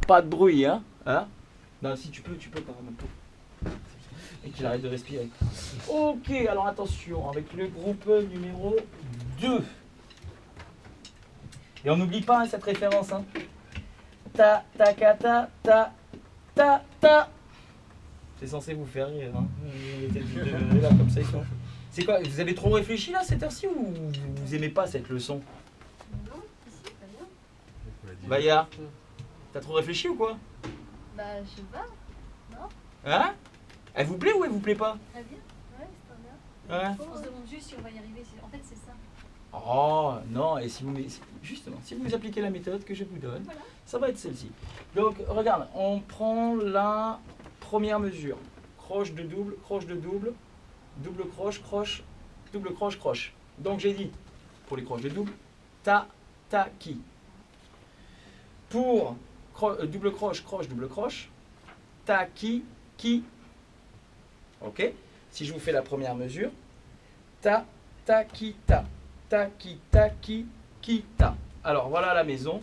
Pas de bruit, hein, non, si tu peux quand même un peu. Et qu'il arrête de respirer. Ok, alors attention, avec le groupe numéro 2. Et on n'oublie pas hein, cette référence. Hein. Ta, ta, ta, ta, ta, ta, ta. C'est censé vous faire rire. Hein. Là, comme ça, ils sont... C'est quoi? Vous avez trop réfléchi là cette heure-ci ou vous aimez pas cette leçon? Non, si, pas bien. Baya, t'as trop réfléchi ou quoi? Bah, je sais pas. Non? Hein? Elle vous plaît ou elle vous plaît pas? Très bien. Ouais, c'est pas bien. Ouais. On se demande juste si on va y arriver. En fait, c'est ça. Oh non, et si vous justement, si vous appliquez la méthode que je vous donne, Voilà. ça va être celle-ci. Donc regarde, on prend la première mesure. Croche de double, double croche, croche, double croche, croche. Donc j'ai dit, pour les croches de double, ta, ta, qui. Pour double croche, croche, double croche, ta, qui. Ok? Si je vous fais la première mesure, ta, ta, qui, ta. Ta, qui, ta. Alors voilà à la maison,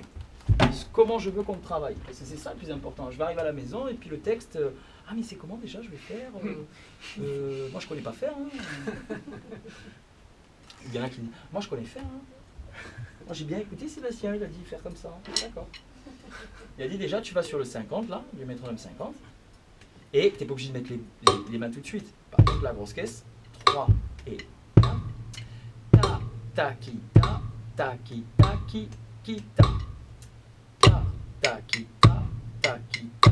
comment je veux qu'on travaille. Parce que c'est ça le plus important. Je vais arriver à la maison et puis le texte, ah mais c'est comment déjà je vais faire moi je connais pas faire. Hein. Il y en a qui disent, moi je connais faire. Hein. Moi j'ai bien écouté Sébastien, il a dit faire comme ça. Hein. D'accord. Il a dit déjà tu vas sur le 50 là, le métronome 50. Et tu n'es pas obligé de mettre les mains tout de suite. Par contre la grosse caisse, 3 et 1. Ta, qui, ta, ta, qui, ta, qui, ta. Ta, ta, qui, ta, ta, qui, ta,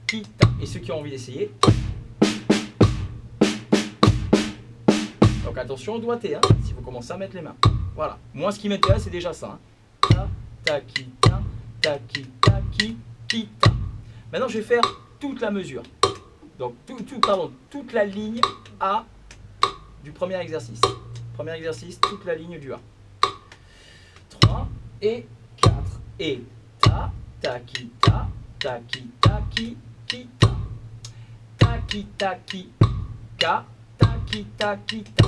qui, ta. Et ceux qui ont envie d'essayer. Donc attention au doigté, hein, si vous commencez à mettre les mains. Voilà. Moi, ce qui m'intéresse, c'est déjà ça. Hein. Ta, ta, qui, ta, ta, qui, ta, qui, ta. Maintenant, je vais faire toute la mesure. Donc, toute la ligne A du premier exercice. Premier exercice, toute la ligne du A. 3 et 4. Et ta, ta, qui, ta, ta, qui, ta, qui, ta. Ta, qui, ta, qui, ka, ta, qui, ta, qui, ta.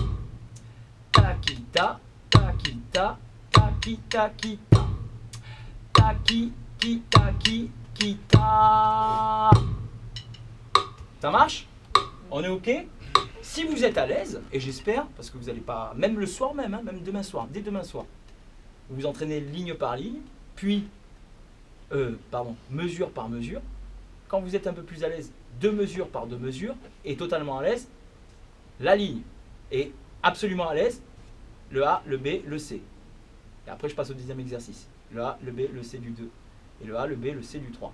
Ta, qui, ta, ta, qui, ta, ta, qui, ta, qui, ta. Ta, qui, ta, qui, ta. Ça marche? On est OK? Si vous êtes à l'aise, et j'espère, parce que vous n'allez pas, même le soir même, hein, même demain soir, dès demain soir, vous vous entraînez ligne par ligne, puis, mesure par mesure. Quand vous êtes un peu plus à l'aise, 2 mesures par 2 mesures, et totalement à l'aise, la ligne. Et absolument à l'aise, le A, le B, le C. Et après, je passe au deuxième exercice. Le A, le B, le C du 2. Et le A, le B, le C du 3.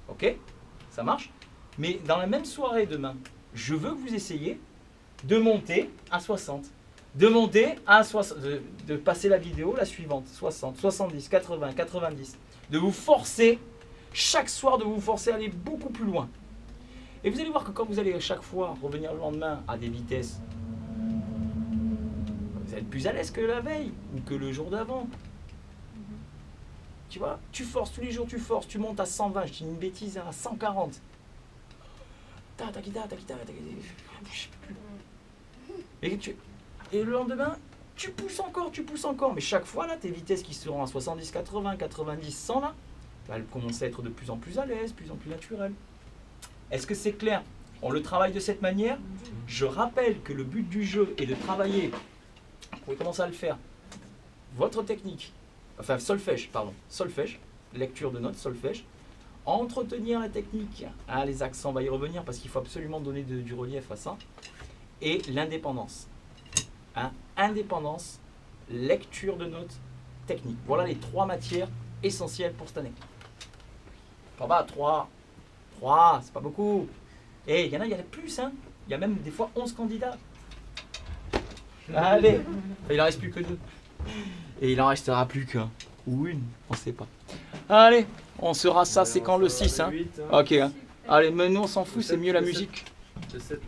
OK? Ça marche? Mais dans la même soirée demain, je veux que vous essayiez de monter à 60. De monter à 60. De passer la vidéo, la suivante. 60, 70, 80, 90. De vous forcer, chaque soir, de vous forcer à aller beaucoup plus loin. Et vous allez voir que quand vous allez chaque fois revenir le lendemain à des vitesses, vous êtes plus à l'aise que la veille ou que le jour d'avant. Tu vois, tu forces tous les jours, tu forces, tu montes à 120, je dis une bêtise, à 140. Et le lendemain, tu pousses encore. Mais chaque fois, là, tes vitesses qui seront à 70, 80, 90, 100, là, elles commencent à être de plus en plus à l'aise, de plus en plus naturelles. Est-ce que c'est clair? On le travaille de cette manière. Je rappelle que le but du jeu est de travailler, vous pouvez commencer à le faire, votre technique, enfin solfège, lecture de notes, solfège, entretenir la technique, hein, les accents, on va y revenir parce qu'il faut absolument donner du relief à ça, et l'indépendance. Hein, indépendance, lecture de notes, technique. Voilà les 3 matières essentielles pour cette année. Pas bas, 3, c'est pas beaucoup. Et il y en a plus, hein. Il y a même des fois 11 candidats. Allez, il en reste plus que 2. Et il en restera plus qu'un ou une, on ne sait pas. Allez, on sera ça, c'est quand le 6, hein. Ok, hein. Allez, mais nous on s'en fout, c'est mieux la musique. Le 7.